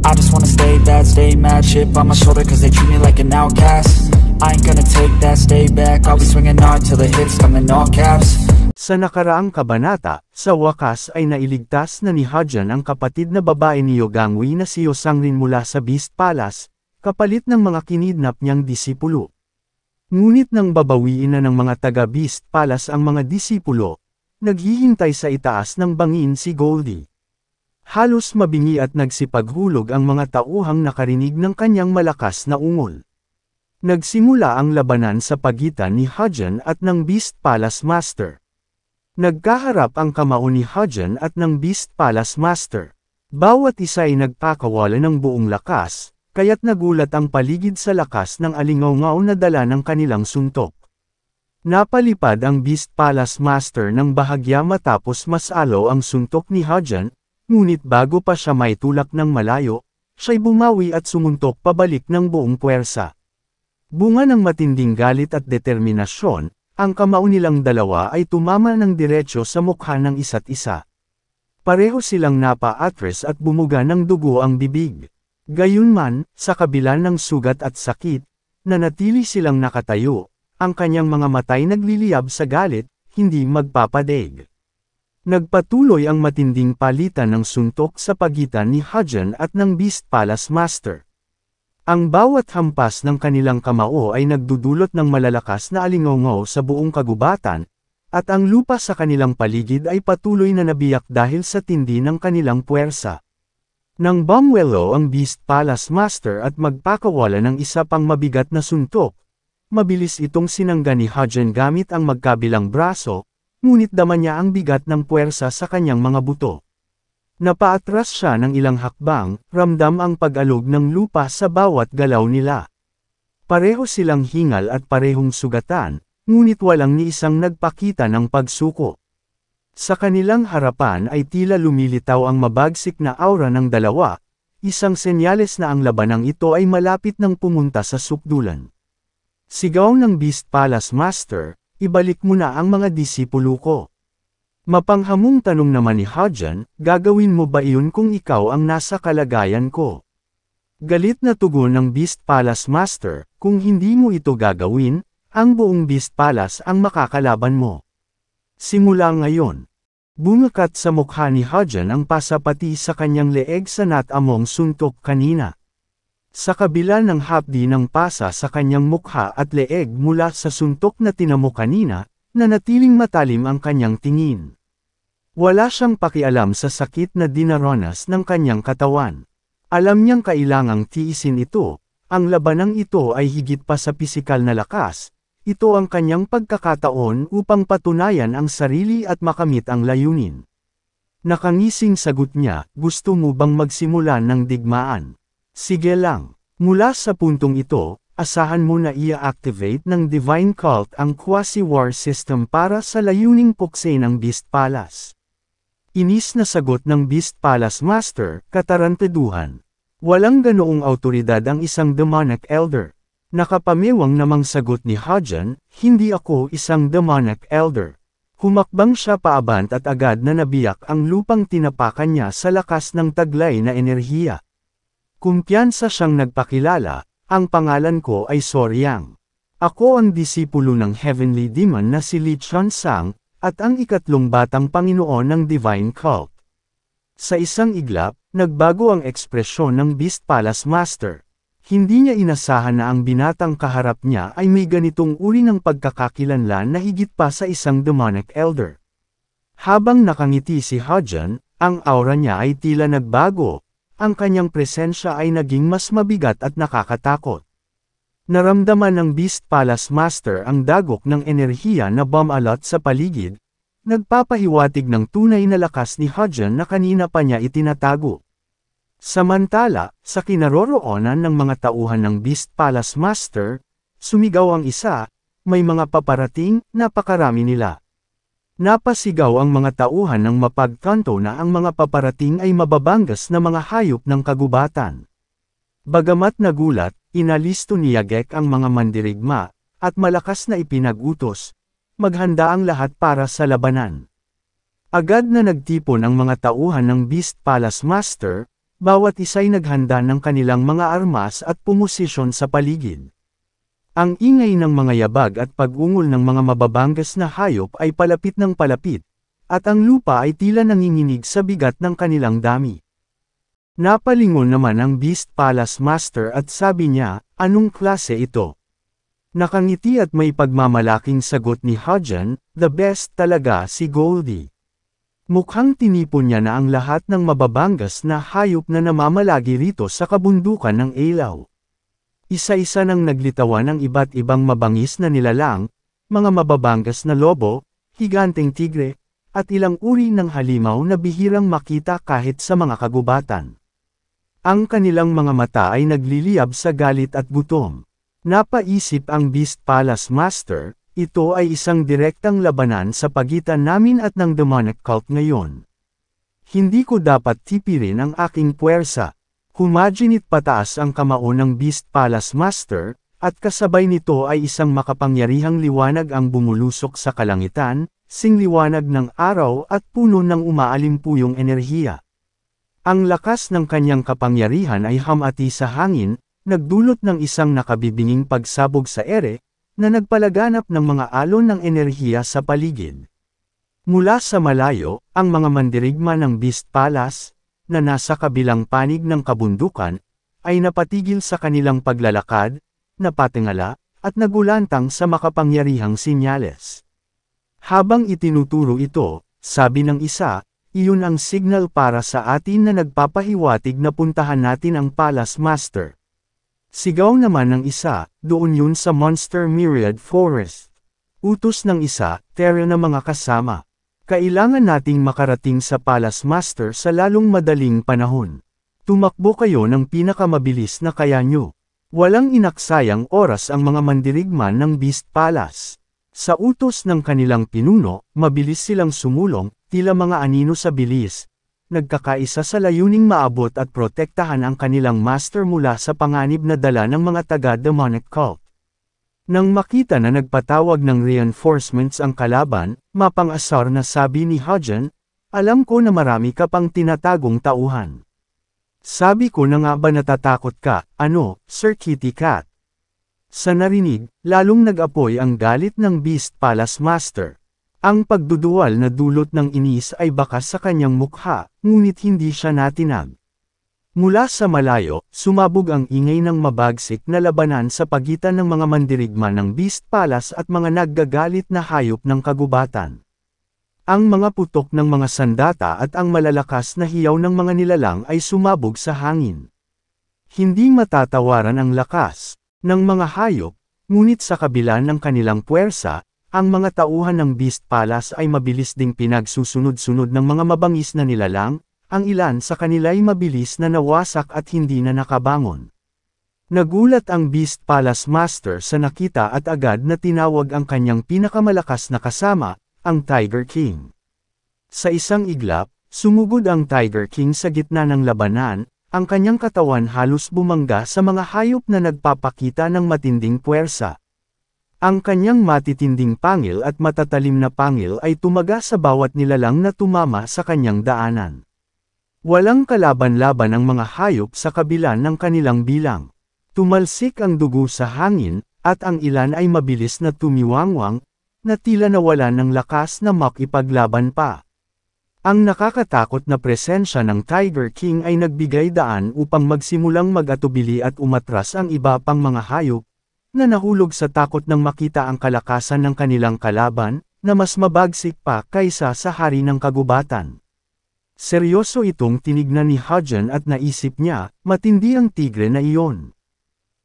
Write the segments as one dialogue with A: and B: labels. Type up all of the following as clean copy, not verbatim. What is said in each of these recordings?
A: I just wanna stay bad, stay mad, chip on my shoulder cause they treat me like an outcast. I ain't gonna take that, stay back, I'll be swinging hard till the hits come in all caps.
B: Sa nakaraang kabanata, sa wakas ay nailigtas na ni Hajin ang kapatid na babae ni Yogangwi na si Yosangrin mula sa Beast Palace, kapalit ng mga kinidnap niyang disipulo. Ngunit nang babawiin na ng mga taga-Beast Palace ang mga disipulo, naghihintay sa itaas ng bangin si Goldie. Halos mabingi at nagsipaghulog ang mga tauhang nakarinig ng kanyang malakas na ungol. Nagsimula ang labanan sa pagitan ni Hajin at ng Beast Palace Master. Nagkaharap ang kamao ni Hajin at ng Beast Palace Master. Bawat isa ay nagpakawala ng buong lakas, kaya't nagulat ang paligid sa lakas ng alingaw-ngaw na dala ng kanilang suntok. Napalipad ang Beast Palace Master ng bahagya matapos masalo ang suntok ni Hajin, ngunit bago pa siya maitulak ng malayo, siya'y bumawi at sumuntok pabalik ng buong puwersa. Bunga ng matinding galit at determinasyon, ang kamao nilang dalawa ay tumama ng diretsyo sa mukha ng isa't isa. Pareho silang napa-atras at bumuga ng dugo ang bibig. Gayunman, sa kabila ng sugat at sakit, nanatili silang nakatayo, ang kanyang mga matay nagliliyab sa galit, hindi magpapadeg. Nagpatuloy ang matinding palitan ng suntok sa pagitan ni Hajin at ng Beast Palace Master. Ang bawat hampas ng kanilang kamao ay nagdudulot ng malalakas na alingaw sa buong kagubatan, at ang lupa sa kanilang paligid ay patuloy na nabiyak dahil sa tindi ng kanilang puwersa. Nang bumwelo ang Beast Palace Master at magpakawala ng isa pang mabigat na suntok, mabilis itong sinangga ni Hajin gamit ang magkabilang braso, ngunit dama niya ang bigat ng puwersa sa kanyang mga buto. Napaatras siya ng ilang hakbang, ramdam ang pag-alog ng lupa sa bawat galaw nila. Pareho silang hingal at parehong sugatan, ngunit walang ni isang nagpakita ng pagsuko. Sa kanilang harapan ay tila lumilitaw ang mabagsik na aura ng dalawa, isang senyales na ang labanang ito ay malapit ng pumunta sa sukdulan. Sigaw ng Beast Palace Master, "Ibalik mo na ang mga disipulo ko." Mapanghamong tanong naman ni Hajin, "Gagawin mo ba iyon kung ikaw ang nasa kalagayan ko?" Galit na tugon ng Beast Palace Master, "Kung hindi mo ito gagawin, ang buong Beast Palace ang makakalaban mo. Simula ngayon." Bumakat sa mukha ni Hajin ang pasapati sa kanyang leeg sa natamong suntok kanina. Sa kabila ng hapdi ng pasa sa kanyang mukha at leeg mula sa suntok na tinamo kanina, nanatiling matalim ang kanyang tingin. Wala siyang pakialam sa sakit na dinaranas ng kanyang katawan. Alam niyang kailangang tiisin ito, ang labanang ito ay higit pa sa pisikal na lakas, ito ang kanyang pagkakataon upang patunayan ang sarili at makamit ang layunin. Nakangising sagot niya, "Gusto mo bang magsimula ng digmaan?" "Sige lang." Mula sa puntong ito, asahan mo na i-activate ng Divine Cult ang Quasi-War System para sa layuning puksain ang Beast Palace. Inis na sagot ng Beast Palace Master, katarantaduhan. Walang ganoong awtoridad ang isang demonic elder. Nakapamewang namang sagot ni Hajin, "Hindi ako isang demonic elder." Humakbang siya paabant at agad na nabiyak ang lupang tinapakan niya sa lakas ng taglay na enerhiya. Kumpiyansa siyang nagpakilala, "Ang pangalan ko ay Soryang. Ako ang disipulo ng Heavenly Demon na si Li Chuansang, at ang ikatlong batang Panginoon ng Divine Cult." Sa isang iglap, nagbago ang ekspresyon ng Beast Palace Master. Hindi niya inasahan na ang binatang kaharap niya ay may ganitong uri ng pagkakakilanlan na higit pa sa isang demonic elder. Habang nakangiti si Hajin, ang aura niya ay tila nagbago. Ang kanyang presensya ay naging mas mabigat at nakakatakot. Naramdaman ng Beast Palace Master ang dagok ng enerhiya na bumalot sa paligid, nagpapahiwatig ng tunay na lakas ni Hajin na kanina pa niya itinatago. Samantala, sa kinaroroonan ng mga tauhan ng Beast Palace Master, sumigaw ang isa, "May mga paparating, napakarami nila." Napasigaw ang mga tauhan ng mapagkanto na ang mga paparating ay mababanggas na mga hayop ng kagubatan. Bagamat nagulat, inalisto ni Yagek ang mga mandirigma, at malakas na ipinag-utos, maghanda ang lahat para sa labanan. Agad na nagtipon ang mga tauhan ng Beast Palace Master, bawat isa'y naghanda ng kanilang mga armas at pumosisyon sa paligid. Ang ingay ng mga yabag at pag-ungol ng mga mababangas na hayop ay palapit ng palapit, at ang lupa ay tila nanginginig sa bigat ng kanilang dami. Napalingon naman ang Beast Palace Master at sabi niya, "Anong klase ito?" Nakangiti at may pagmamalaking sagot ni Hodjan, "The best talaga si Goldie." Mukhang tinipon niya na ang lahat ng mababangas na hayop na namamalagi rito sa kabundukan ng Ilaw. Isa-isa nang naglitawan ng iba't ibang mabangis na nilalang, mga mababangas na lobo, higanteng tigre, at ilang uri ng halimaw na bihirang makita kahit sa mga kagubatan. Ang kanilang mga mata ay nagliliyab sa galit at gutom. Napaisip ang Beast Palace Master, ito ay isang direktang labanan sa pagitan namin at ng demonic cult ngayon. Hindi ko dapat tipirin ang aking puwersa. Humaginit pataas ang kamao ng Beast Palace Master, at kasabay nito ay isang makapangyarihang liwanag ang bumulusok sa kalangitan, singliwanag ng araw at puno ng umaalimpuyong enerhiya. Ang lakas ng kanyang kapangyarihan ay hamati sa hangin, nagdulot ng isang nakabibinging pagsabog sa ere, na nagpalaganap ng mga alon ng enerhiya sa paligid. Mula sa malayo, ang mga mandirigma ng Beast Palace, na nasa kabilang panig ng kabundukan, ay napatigil sa kanilang paglalakad, napatingala, at nagulantang sa makapangyarihang sinyales. Habang itinuturo ito, sabi ng isa, "Iyon ang signal para sa atin na nagpapahiwatig na puntahan natin ang Palace Master." Sigaw naman ng isa, "Doon yun sa Monster Myriad Forest." Utos ng isa, "Terra na mga kasama. Kailangan nating makarating sa Palace Master sa lalong madaling panahon. Tumakbo kayo ng pinakamabilis na kaya nyo." Walang inaksayang oras ang mga mandirigman ng Beast Palace. Sa utos ng kanilang pinuno, mabilis silang sumulong, tila mga anino sa bilis. Nagkakaisa sa layuning maabot at protektahan ang kanilang master mula sa panganib na dala ng mga taga-demonic cult. Nang makita na nagpatawag ng reinforcements ang kalaban, mapang-asar na sabi ni Hodjan, "Alam ko na marami ka pang tinatagong tauhan. Sabi ko na nga ba natatakot ka, ano, Sir Kitty Cat?" Sa narinig, lalong nag-apoy ang galit ng Beast Palace Master. Ang pagduduwal na dulot ng inis ay bakas sa kanyang mukha, ngunit hindi siya natinag. Mula sa malayo, sumabog ang ingay ng mabagsik na labanan sa pagitan ng mga mandirigma ng Beast Palace at mga naggagalit na hayop ng kagubatan. Ang mga putok ng mga sandata at ang malalakas na hiyaw ng mga nilalang ay sumabog sa hangin. Hindi matatawaran ang lakas ng mga hayop, ngunit sa kabila ng kanilang puwersa, ang mga tauhan ng Beast Palace ay mabilis ding pinagsusunod-sunod ng mga mabangis na nilalang, ang ilan sa kanila ay mabilis na nawasak at hindi na nakabangon. Nagulat ang Beast Palace Master sa nakita at agad na tinawag ang kanyang pinakamalakas na kasama, ang Tiger King. Sa isang iglap, sumugod ang Tiger King sa gitna ng labanan, ang kanyang katawan halos bumangga sa mga hayop na nagpapakita ng matinding puwersa. Ang kanyang matitinding pangil at matatalim na pangil ay tumaga sa bawat nilalang na tumama sa kanyang daanan. Walang kalaban-laban ang mga hayop sa kabila ng kanilang bilang. Tumalsik ang dugo sa hangin, at ang ilan ay mabilis na tumiwangwang, na tila nawalan ng lakas na makipaglaban pa. Ang nakakatakot na presensya ng Tiger King ay nagbigay daan upang magsimulang mag-atubili at umatras ang iba pang mga hayop, na nahulog sa takot nang makita ang kalakasan ng kanilang kalaban, na mas mabagsik pa kaysa sa hari ng kagubatan. Seryoso itong tinignan ni Hodjan at naisip niya, matindi ang tigre na iyon.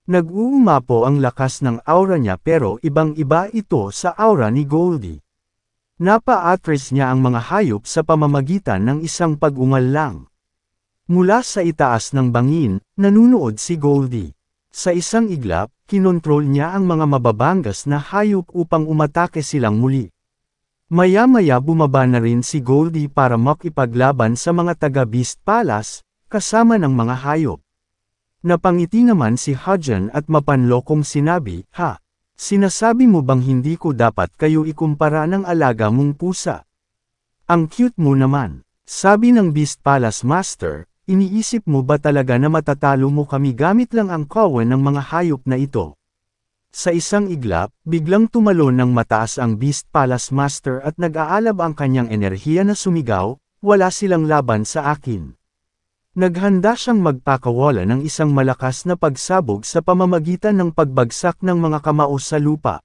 B: Nag-uumapo ang lakas ng aura niya pero ibang-iba ito sa aura ni Goldie. Napa-attract niya ang mga hayop sa pamamagitan ng isang pag-ungal lang. Mula sa itaas ng bangin, nanunood si Goldie. Sa isang iglap, kinontrol niya ang mga mababangas na hayop upang umatake silang muli. Maya-maya bumaba na rin si Goldie para makipaglaban sa mga taga-Beast Palace, kasama ng mga hayop. Napangiti naman si Hodjan at mapanlokong sinabi, "Ha? Sinasabi mo bang hindi ko dapat kayo ikumpara ng alaga mong pusa? Ang cute mo naman." Sabi ng Beast Palace Master, iniisip mo ba talaga na matatalo mo kami gamit lang ang kawan ng mga hayop na ito? Sa isang iglap, biglang tumalon ng mataas ang Beast Palace Master at nag-aalab ang kanyang enerhiya na sumigaw, "Wala silang laban sa akin." Naghanda siyang magpakawala ng isang malakas na pagsabog sa pamamagitan ng pagbagsak ng mga kamao sa lupa.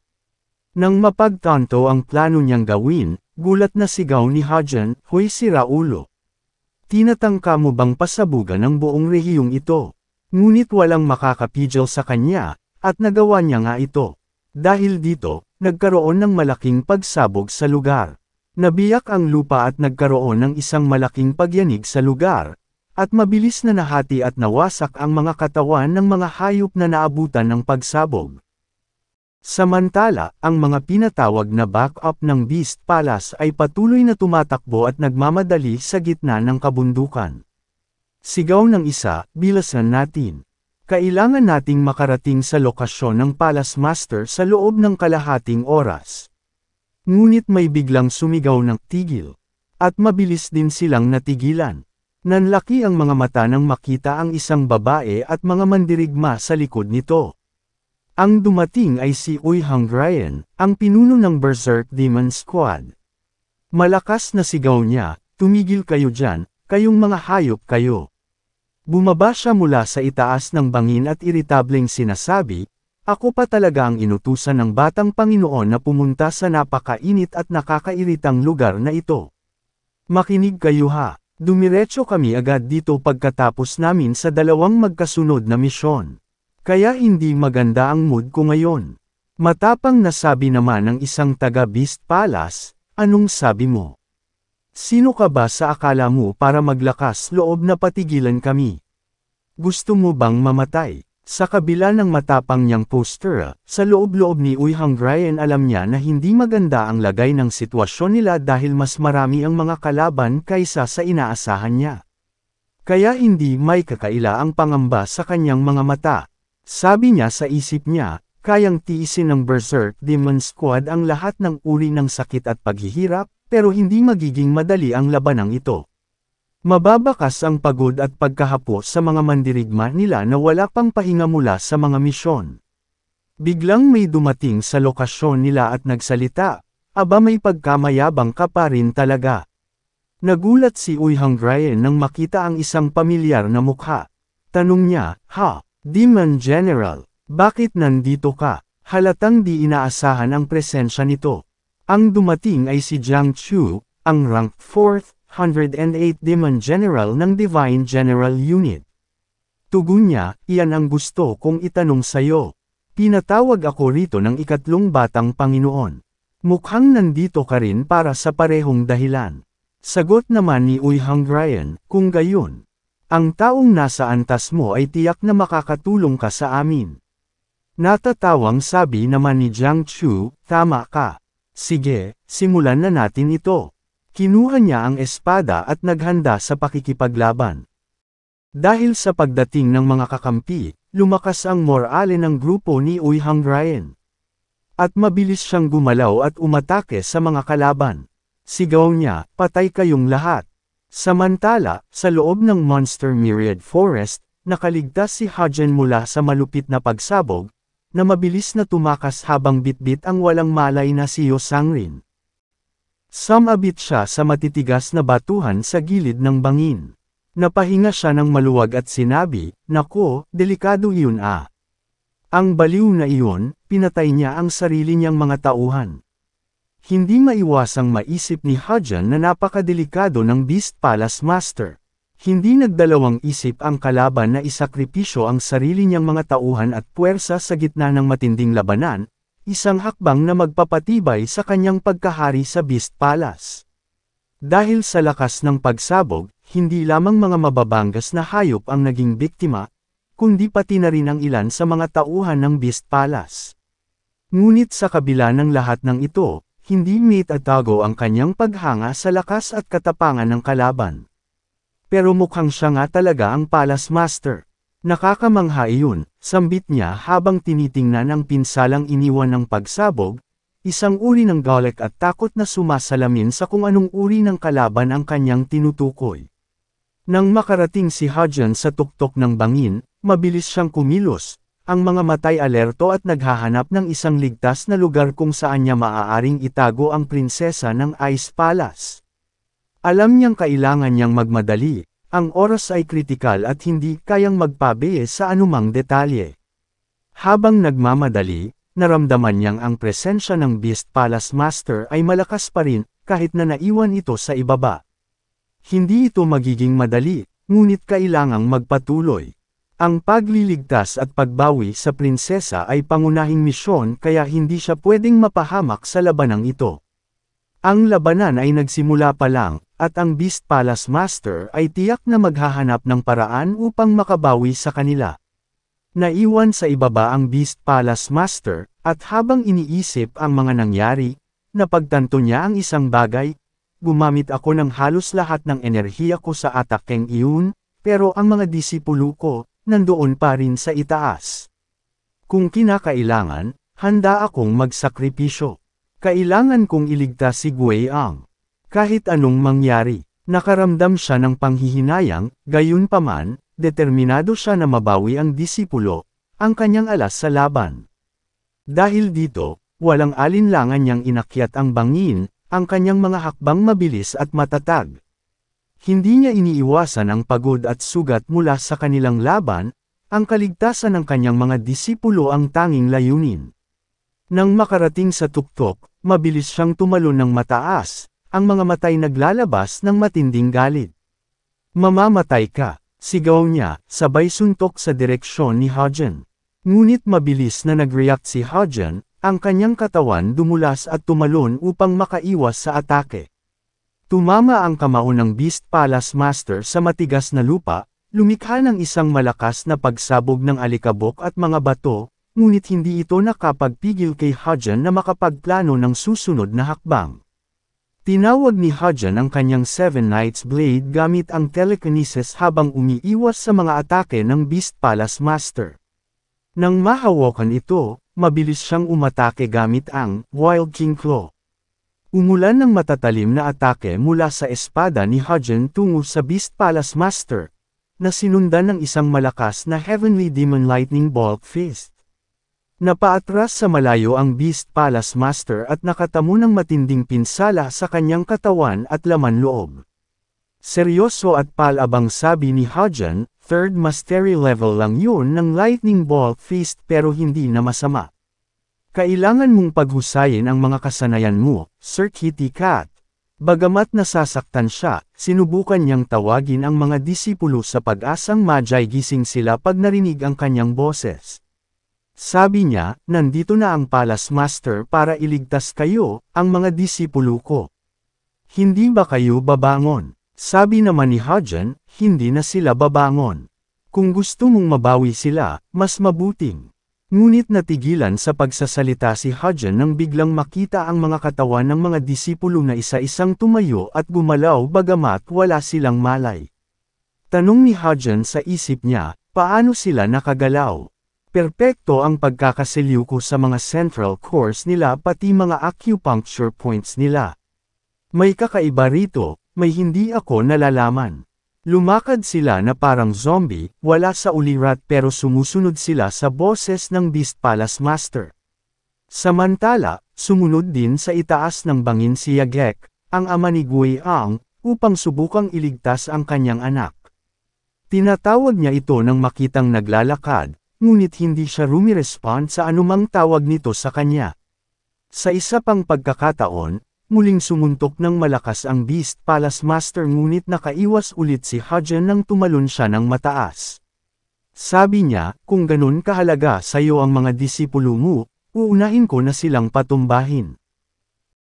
B: Nang mapagtanto ang plano niyang gawin, gulat na sigaw ni Hajan, "Hoy sira ulo! Tinatangka mo bang pasabugan ang buong rehiyong ito?" Ngunit walang makakapigil sa kanya, at nagawa niya nga ito. Dahil dito, nagkaroon ng malaking pagsabog sa lugar. Nabiyak ang lupa at nagkaroon ng isang malaking pagyanig sa lugar, at mabilis na nahati at nawasak ang mga katawan ng mga hayop na naabutan ng pagsabog. Samantala, ang mga pinatawag na backup ng Beast Palace ay patuloy na tumatakbo at nagmamadali sa gitna ng kabundukan. Sigaw ng isa, "Bilisan natin! Kailangan nating makarating sa lokasyon ng Palace Master sa loob ng kalahating oras." Ngunit may biglang sumigaw ng tigil. At mabilis din silang natigilan. Nanlaki ang mga mata nang makita ang isang babae at mga mandirigma sa likod nito. Ang dumating ay si Uy Hungrian, ang pinuno ng Berserk Demon Squad. Malakas na sigaw niya, "Tumigil kayo dyan, kayong mga hayop kayo." Bumaba siya mula sa itaas ng bangin at iritableng sinasabi, "Ako pa talaga ang inutusan ng batang Panginoon na pumunta sa napakainit at nakakairitang lugar na ito. Makinig kayo ha, dumiretso kami agad dito pagkatapos namin sa dalawang magkasunod na misyon. Kaya hindi maganda ang mood ko ngayon." Matapang na sabi naman ng isang taga-Beast Palace, "Anong sabi mo? Sino ka ba sa akala mo para maglakas loob na patigilan kami? Gusto mo bang mamatay?" Sa kabila ng matapang niyang poster, sa loob-loob ni Uy Hungrian alam niya na hindi maganda ang lagay ng sitwasyon nila dahil mas marami ang mga kalaban kaysa sa inaasahan niya. Kaya hindi may kakaila ang pangamba sa kanyang mga mata. Sabi niya sa isip niya, kayang tiisin ng Berserk Demon Squad ang lahat ng uri ng sakit at paghihirap, pero hindi magiging madali ang labanang ito. Mababakas ang pagod at pagkahapo sa mga mandirigma nila na wala pang pahinga mula sa mga misyon. Biglang may dumating sa lokasyon nila at nagsalita, "Aba may pagkamayabang ka pa rin talaga." Nagulat si Uy Hungrian nang makita ang isang pamilyar na mukha. Tanong niya, "Ha, Demon General, bakit nandito ka?" Halatang di inaasahan ang presensya nito. Ang dumating ay si Jiang Chu, ang rank 4th, 108 Demon General ng Divine General Unit. Tugon niya, "Iyan ang gusto kong itanong sayo. Pinatawag ako rito ng ikatlong batang Panginoon. Mukhang nandito ka rin para sa parehong dahilan." Sagot naman ni Uy Hungrian, "Kung gayon, ang taong nasa antas mo ay tiyak na makakatulong ka sa amin." Natatawang sabi naman ni Jiang Chu, "Tama ka. Sige, simulan na natin ito." Kinuha niya ang espada at naghanda sa pakikipaglaban. Dahil sa pagdating ng mga kakampi, lumakas ang morale ng grupo ni Uy Hungrian. At mabilis siyang gumalaw at umatake sa mga kalaban. Sigaw niya, "Patay kayong lahat." Samantala, sa loob ng Monster Myriad Forest, nakaligtas si Hajan mula sa malupit na pagsabog, na mabilis na tumakas habang bitbit ang walang malay na si Yo Sangrin. Sumabit siya sa matitigas na batuhan sa gilid ng bangin. Napahinga siya ng maluwag at sinabi, "Nako, delikado iyon ah." Ang baliw na iyon, pinatay niya ang sarili niyang mga tauhan. Hindi maiwasang maisip ni Hajan na napakadelikado ng Beast Palace Master. Hindi nagdalawang isip ang kalaban na isakripisyo ang sarili niyang mga tauhan at puwersa sa gitna ng matinding labanan, isang hakbang na magpapatibay sa kanyang pagkahari sa Beast Palace. Dahil sa lakas ng pagsabog, hindi lamang mga mababangas na hayop ang naging biktima, kundi pati na rin ang ilan sa mga tauhan ng Beast Palace. Ngunit sa kabila ng lahat ng ito, hindi maitatago ang kanyang paghanga sa lakas at katapangan ng kalaban. Pero mukhang siya nga talaga ang Palace Master. Nakakamangha iyon, sambit niya habang tinitingnan ang pinsalang iniwan ng pagsabog, isang uri ng galit at takot na sumasalamin sa kung anong uri ng kalaban ang kanyang tinutukoy. Nang makarating si Hadjan sa tuktok ng bangin, mabilis siyang kumilos, ang mga matay alerto at naghahanap ng isang ligtas na lugar kung saan niya maaaring itago ang prinsesa ng Ice Palace. Alam niyang kailangan niyang magmadali, ang oras ay kritikal at hindi kayang magpabiye sa anumang detalye. Habang nagmamadali, naramdaman niyang ang presensya ng Beast Palace Master ay malakas pa rin, kahit na naiwan ito sa ibaba. Hindi ito magiging madali, ngunit kailangang magpatuloy. Ang pagliligtas at pagbawi sa prinsesa ay pangunahing misyon kaya hindi siya pwedeng mapahamak sa labanang ito. Ang labanan ay nagsimula pa lang, at ang Beast Palace Master ay tiyak na maghahanap ng paraan upang makabawi sa kanila. Naiwan sa ibaba ang Beast Palace Master, at habang iniisip ang mga nangyari, napagtanto niya ang isang bagay. Gumamit ako ng halos lahat ng enerhiya ko sa atakeng iyon, pero ang mga disipulo ko, nandoon pa rin sa itaas. Kung kinakailangan, handa akong magsakripisyo. Kailangan kong iligtas si Guiyang. Kahit anong mangyari, nakaramdam siya ng panghihinayang, gayunpaman, determinado siya na mabawi ang disipulo, ang kanyang alas sa laban. Dahil dito, walang alinlangan niyang inakyat ang bangin, ang kanyang mga hakbang mabilis at matatag. Hindi niya iniiwasan ang pagod at sugat mula sa kanilang laban, ang kaligtasan ng kanyang mga disipulo ang tanging layunin. Nang makarating sa tuktok, mabilis siyang tumalon ng mataas, ang mga matay naglalabas ng matinding galit. "Mamamatay ka," sigaw niya, sabay suntok sa direksyon ni Hadjan. Ngunit mabilis na nag-react si Hadjan, ang kanyang katawan dumulas at tumalon upang makaiwas sa atake. Tumama ang kamao ng Beast Palace Master sa matigas na lupa, lumikha ng isang malakas na pagsabog ng alikabok at mga bato, ngunit hindi ito nakapagpigil kay Hadjan na makapagplano ng susunod na hakbang. Tinawag ni Hadjan ang kanyang Seven Knights Blade gamit ang telekinesis habang umiiwas sa mga atake ng Beast Palace Master. Nang mahawakan ito, mabilis siyang umatake gamit ang Wild King Claw. Umulan ng matatalim na atake mula sa espada ni Hadjan tungo sa Beast Palace Master, na sinundan ng isang malakas na Heavenly Demon Lightning Bolt Fist. Napaatras sa malayo ang Beast Palace Master at nakatamo ng matinding pinsala sa kanyang katawan at laman loob. Seryoso at palabang sabi ni Hadjan, third mastery level lang yun ng Lightning Bolt Fist pero hindi na masama. Kailangan mong paghusayin ang mga kasanayan mo, Sir Kitty Cat. Bagamat nasasaktan siya, sinubukan niyang tawagin ang mga disipulo sa pag-asang Magi gising sila pag narinig ang kanyang boses. Sabi niya, nandito na ang Palace Master para iligtas kayo, ang mga disipulo ko. Hindi ba kayo babangon? Sabi naman ni Hadjan, hindi na sila babangon. Kung gusto mong mabawi sila, mas mabuting. Ngunit natigilan sa pagsasalita si Hadjan nang biglang makita ang mga katawan ng mga disipulo na isa-isang tumayo at gumalaw bagamat wala silang malay. Tanong ni Hadjan sa isip niya, paano sila nakagalaw? Perpekto ang pagkakasiliw ko sa mga central cores nila pati mga acupuncture points nila. May kakaiba rito. May hindi ako nalalaman. Lumakad sila na parang zombie, wala sa ulirat pero sumusunod sila sa boses ng Beast Palace Master. Samantala, sumunod din sa itaas ng bangin si Yagek, ang ama ni Guiyang, upang subukang iligtas ang kanyang anak. Tinatawag niya ito nang makitang naglalakad, ngunit hindi siya rumirespond sa anumang tawag nito sa kanya. Sa isa pang pagkakataon, muling sumuntok ng malakas ang Beast Palace Master ngunit nakaiwas ulit si Hadjan nang tumalon siya ng mataas. Sabi niya, kung ganun kahalaga sa iyo ang mga disipulo mo, uunahin ko na silang patumbahin.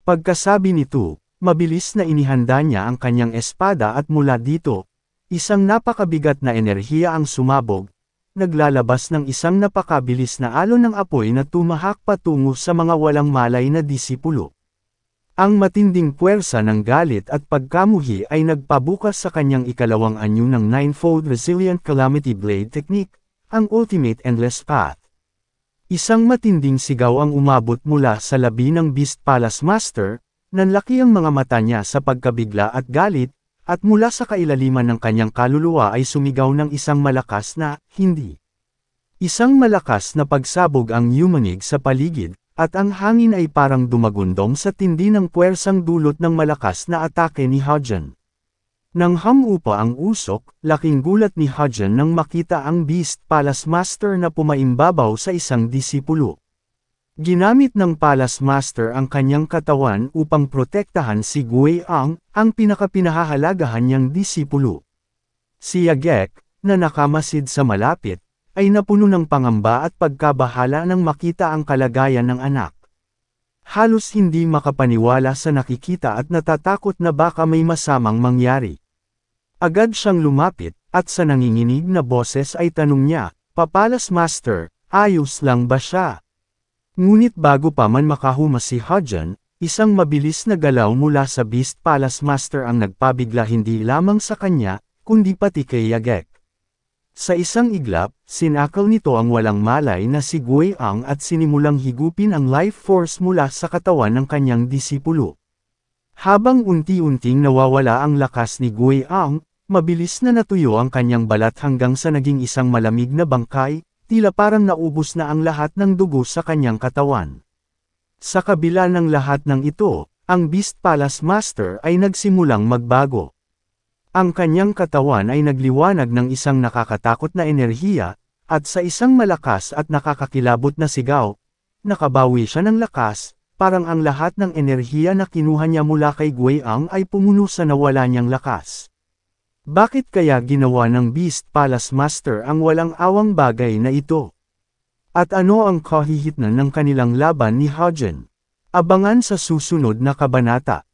B: Pagkasabi nito, mabilis na inihanda niya ang kanyang espada at mula dito, isang napakabigat na enerhiya ang sumabog, naglalabas ng isang napakabilis na alon ng apoy na tumahak patungo sa mga walang malay na disipulo. Ang matinding puwersa ng galit at pagkamuhi ay nagpabukas sa kanyang ikalawang anyo ng Ninefold Resilient Calamity Blade Technique, ang Ultimate Endless Path. Isang matinding sigaw ang umabot mula sa labi ng Beast Palace Master, nanlaki ang mga mata niya sa pagkabigla at galit, at mula sa kailaliman ng kanyang kaluluwa ay sumigaw ng isang malakas na, hindi. Isang malakas na pagsabog ang yumanig sa paligid, at ang hangin ay parang dumagundong sa tindi ng puwersang dulot ng malakas na atake ni Hajin. Nang hamupa ang usok, laking gulat ni Hajin nang makita ang Beast Palace Master na pumaimbabaw sa isang disipulo. Ginamit ng Palace Master ang kanyang katawan upang protektahan si Guiyang, ang pinakapinahahalagahan niyang disipulo. Si Yagek, na nakamasid sa malapit, ay napuno ng pangamba at pagkabahala nang makita ang kalagayan ng anak. Halos hindi makapaniwala sa nakikita at natatakot na baka may masamang mangyari. Agad siyang lumapit, at sa nanginginig na boses ay tanong niya, "Palace Master, ayos lang ba siya?" Ngunit bago pa man makahuma si Hajin, isang mabilis na galaw mula sa Beast Palace Master ang nagpabigla hindi lamang sa kanya, kundi pati kay Yagek. Sa isang iglap, sinakal nito ang walang malay na si Guiyang at sinimulang higupin ang life force mula sa katawan ng kanyang disipulo. Habang unti-unting nawawala ang lakas ni Guiyang, mabilis na natuyo ang kanyang balat hanggang sa naging isang malamig na bangkay, tila parang naubos na ang lahat ng dugo sa kanyang katawan. Sa kabila ng lahat ng ito, ang Beast Palace Master ay nagsimulang magbago. Ang kanyang katawan ay nagliwanag ng isang nakakatakot na enerhiya, at sa isang malakas at nakakakilabot na sigaw, nakabawi siya ng lakas, parang ang lahat ng enerhiya na kinuha niya mula kay Guiyang ay pumuno sa nawala niyang lakas. Bakit kaya ginawa ng Beast Palace Master ang walang awang bagay na ito? At ano ang kahihitnan ng kanilang laban ni Hajin? Abangan sa susunod na kabanata.